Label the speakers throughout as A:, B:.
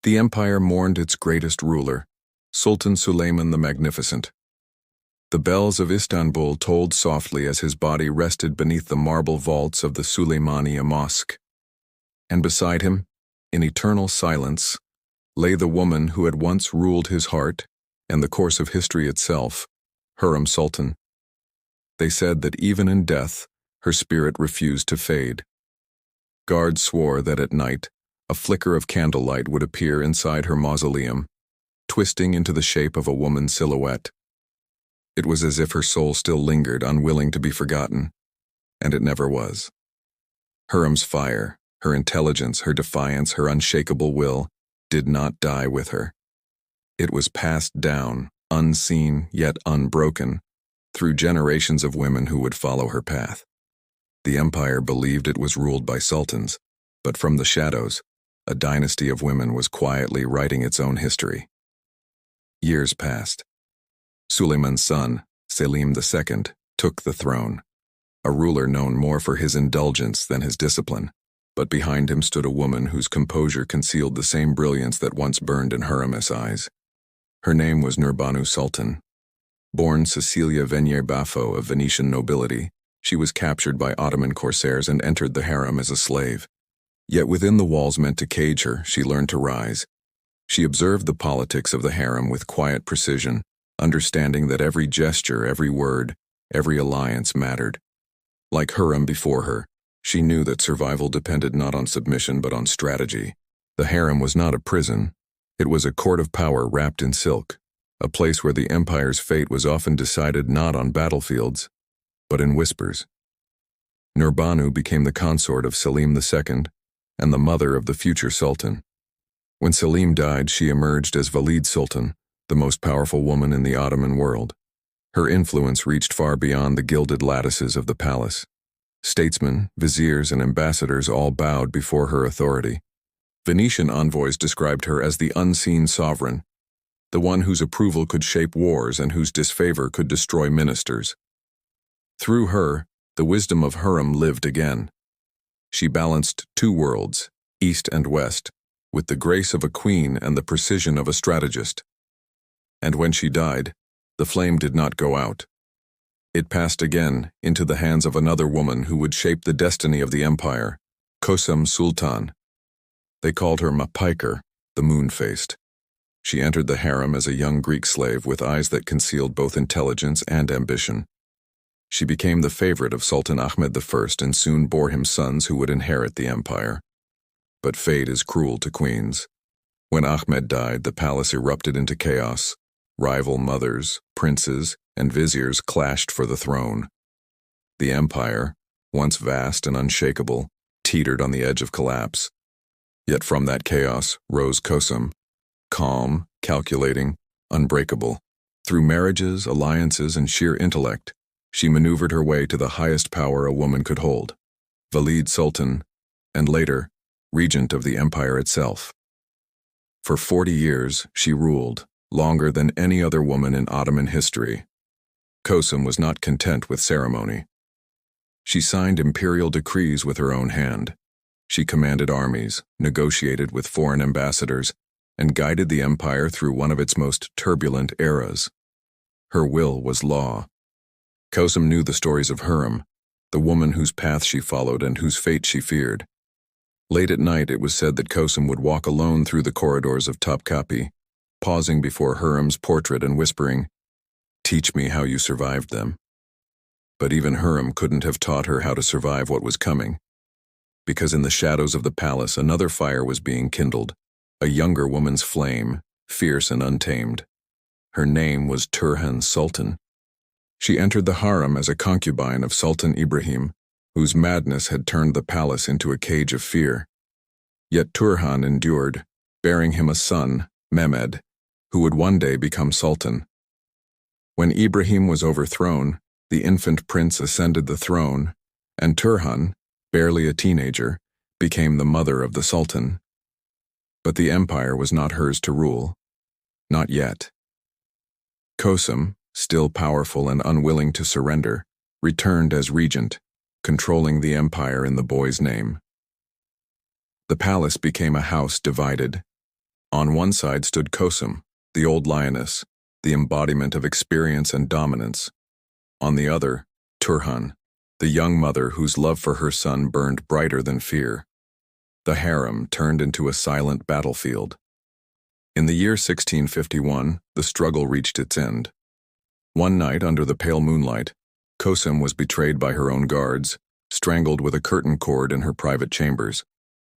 A: The empire mourned its greatest ruler, Sultan Suleiman the Magnificent. The bells of Istanbul tolled softly as his body rested beneath the marble vaults of the Süleymaniye Mosque. And beside him, in eternal silence, lay the woman who had once ruled his heart and the course of history itself, Hürrem Sultan. They said that even in death, her spirit refused to fade. Guards swore that at night, a flicker of candlelight would appear inside her mausoleum, twisting into the shape of a woman's silhouette. It was as if her soul still lingered, unwilling to be forgotten, and it never was. Hürrem's fire, her intelligence, her defiance, her unshakable will, did not die with her. It was passed down, unseen yet unbroken, through generations of women who would follow her path. The empire believed it was ruled by sultans, but from the shadows, a dynasty of women was quietly writing its own history. Years passed. Suleiman's son, Selim II, took the throne, a ruler known more for his indulgence than his discipline, but behind him stood a woman whose composure concealed the same brilliance that once burned in Hürrem's eyes. Her name was Nurbanu Sultan. Born Cecilia Venier Baffo of Venetian nobility, she was captured by Ottoman corsairs and entered the harem as a slave. Yet within the walls meant to cage her, she learned to rise. She observed the politics of the harem with quiet precision, understanding that every gesture, every word, every alliance mattered. Like Hürrem before her, she knew that survival depended not on submission but on strategy. The harem was not a prison. It was a court of power wrapped in silk, a place where the empire's fate was often decided not on battlefields, but in whispers. Nurbanu became the consort of Selim II and the mother of the future sultan. When Selim died, she emerged as Valide Sultan, the most powerful woman in the Ottoman world. Her influence reached far beyond the gilded lattices of the palace. Statesmen, viziers, and ambassadors all bowed before her authority. Venetian envoys described her as the unseen sovereign, the one whose approval could shape wars and whose disfavor could destroy ministers. Through her, the wisdom of Hürrem lived again. She balanced two worlds, east and west, with the grace of a queen and the precision of a strategist. And when she died, the flame did not go out. It passed again into the hands of another woman who would shape the destiny of the empire, Kösem Sultan. They called her Mapaiker, the moon-faced. She entered the harem as a young Greek slave with eyes that concealed both intelligence and ambition. She became the favorite of Sultan Ahmed I and soon bore him sons who would inherit the empire. But fate is cruel to queens. When Ahmed died, the palace erupted into chaos. Rival mothers, princes, and viziers clashed for the throne. The empire, once vast and unshakable, teetered on the edge of collapse. Yet from that chaos rose Kösem, calm, calculating, unbreakable. Through marriages, alliances, and sheer intellect, she maneuvered her way to the highest power a woman could hold, Valide Sultan, and later, regent of the empire itself. For 40 years, she ruled, longer than any other woman in Ottoman history. Kösem was not content with ceremony. She signed imperial decrees with her own hand. She commanded armies, negotiated with foreign ambassadors, and guided the empire through one of its most turbulent eras. Her will was law. Kösem knew the stories of Hürrem, the woman whose path she followed and whose fate she feared. Late at night, it was said that Kösem would walk alone through the corridors of Topkapi, pausing before Hürrem's portrait and whispering, "Teach me how you survived them." But even Hürrem couldn't have taught her how to survive what was coming, because in the shadows of the palace another fire was being kindled, a younger woman's flame, fierce and untamed. Her name was Turhan Sultan. She entered the harem as a concubine of Sultan Ibrahim, whose madness had turned the palace into a cage of fear. Yet Turhan endured, bearing him a son, Mehmed, who would one day become sultan. When Ibrahim was overthrown, the infant prince ascended the throne, and Turhan, barely a teenager, became the mother of the sultan. But the empire was not hers to rule. Not yet. Kösem, still powerful and unwilling to surrender, returned as regent, controlling the empire in the boy's name. The palace became a house divided. On one side stood Kosum, the old lioness, the embodiment of experience and dominance. On the other, Turhan, the young mother whose love for her son burned brighter than fear. The harem turned into a silent battlefield. In the year 1651, the struggle reached its end. One night, under the pale moonlight, Kosum was betrayed by her own guards, strangled with a curtain cord in her private chambers.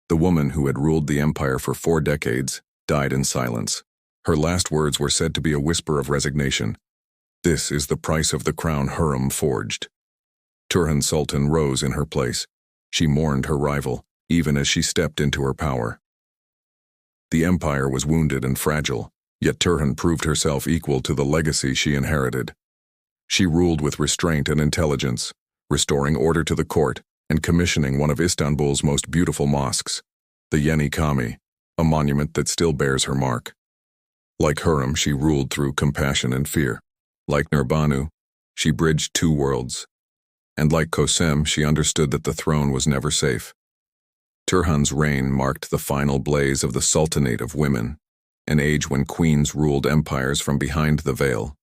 A: The woman who had ruled the empire for 4 decades died in silence. Her last words were said to be a whisper of resignation. "This is the price of the crown Hurrem forged." Turhan Sultan rose in her place. She mourned her rival, even as she stepped into her power. The empire was wounded and fragile, yet Turhan proved herself equal to the legacy she inherited. She ruled with restraint and intelligence, restoring order to the court and commissioning one of Istanbul's most beautiful mosques, the Yeni Cami, a monument that still bears her mark. Like Hurrem, she ruled through compassion and fear. Like Nurbanu, she bridged 2 worlds. And like Kosem, she understood that the throne was never safe. Turhan's reign marked the final blaze of the Sultanate of Women, an age when queens ruled empires from behind the veil.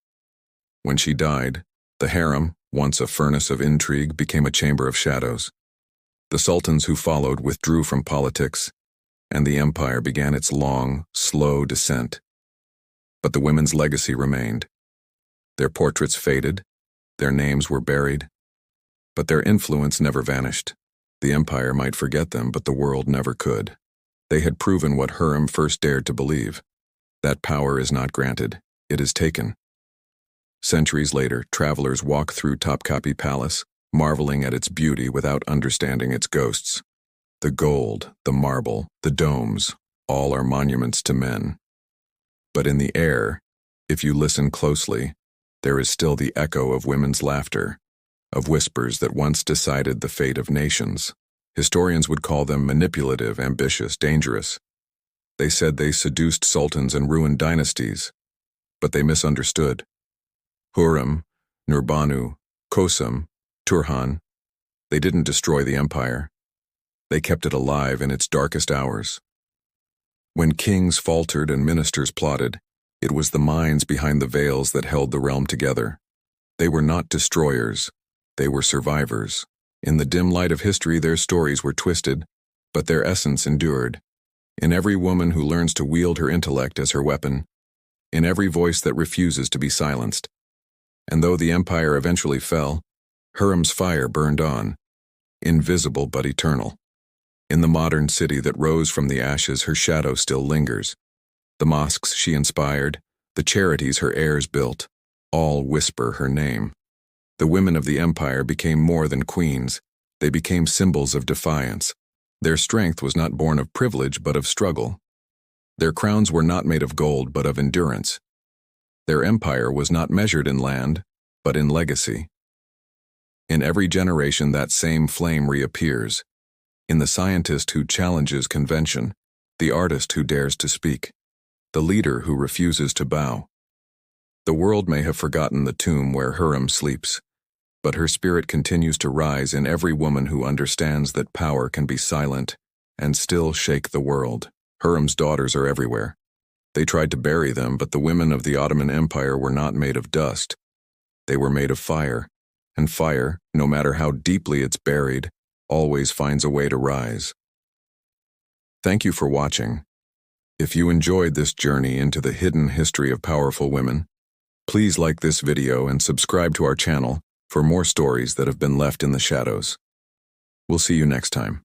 A: When she died, the harem, once a furnace of intrigue, became a chamber of shadows. The sultans who followed withdrew from politics, and the empire began its long, slow descent. But the women's legacy remained. Their portraits faded, their names were buried, but their influence never vanished. The empire might forget them, but the world never could. They had proven what Hurrem first dared to believe. That power is not granted, it is taken. Centuries later, travelers walk through Topkapi Palace, marveling at its beauty without understanding its ghosts. The gold, the marble, the domes, all are monuments to men. But in the air, if you listen closely, there is still the echo of women's laughter, of whispers that once decided the fate of nations. Historians would call them manipulative, ambitious, dangerous. They said they seduced sultans and ruined dynasties, but they misunderstood. Hurrem, Nurbanu, Kosum, Turhan, they didn't destroy the empire. They kept it alive in its darkest hours. When kings faltered and ministers plotted, it was the minds behind the veils that held the realm together. They were not destroyers, they were survivors. In the dim light of history, their stories were twisted, but their essence endured. In every woman who learns to wield her intellect as her weapon, in every voice that refuses to be silenced. And though the empire eventually fell, Hurrem's fire burned on, invisible but eternal. In the modern city that rose from the ashes, her shadow still lingers. The mosques she inspired, the charities her heirs built, all whisper her name. The women of the empire became more than queens. They became symbols of defiance. Their strength was not born of privilege but of struggle. Their crowns were not made of gold but of endurance. Their empire was not measured in land, but in legacy. In every generation, that same flame reappears. In the scientist who challenges convention, the artist who dares to speak, the leader who refuses to bow. The world may have forgotten the tomb where Hurrem sleeps, but her spirit continues to rise in every woman who understands that power can be silent and still shake the world. Hurrem's daughters are everywhere. They tried to bury them, but the women of the Ottoman Empire were not made of dust. They were made of fire, and fire, no matter how deeply it's buried, always finds a way to rise. Thank you for watching. If you enjoyed this journey into the hidden history of powerful women, please like this video and subscribe to our channel for more stories that have been left in the shadows. We'll see you next time.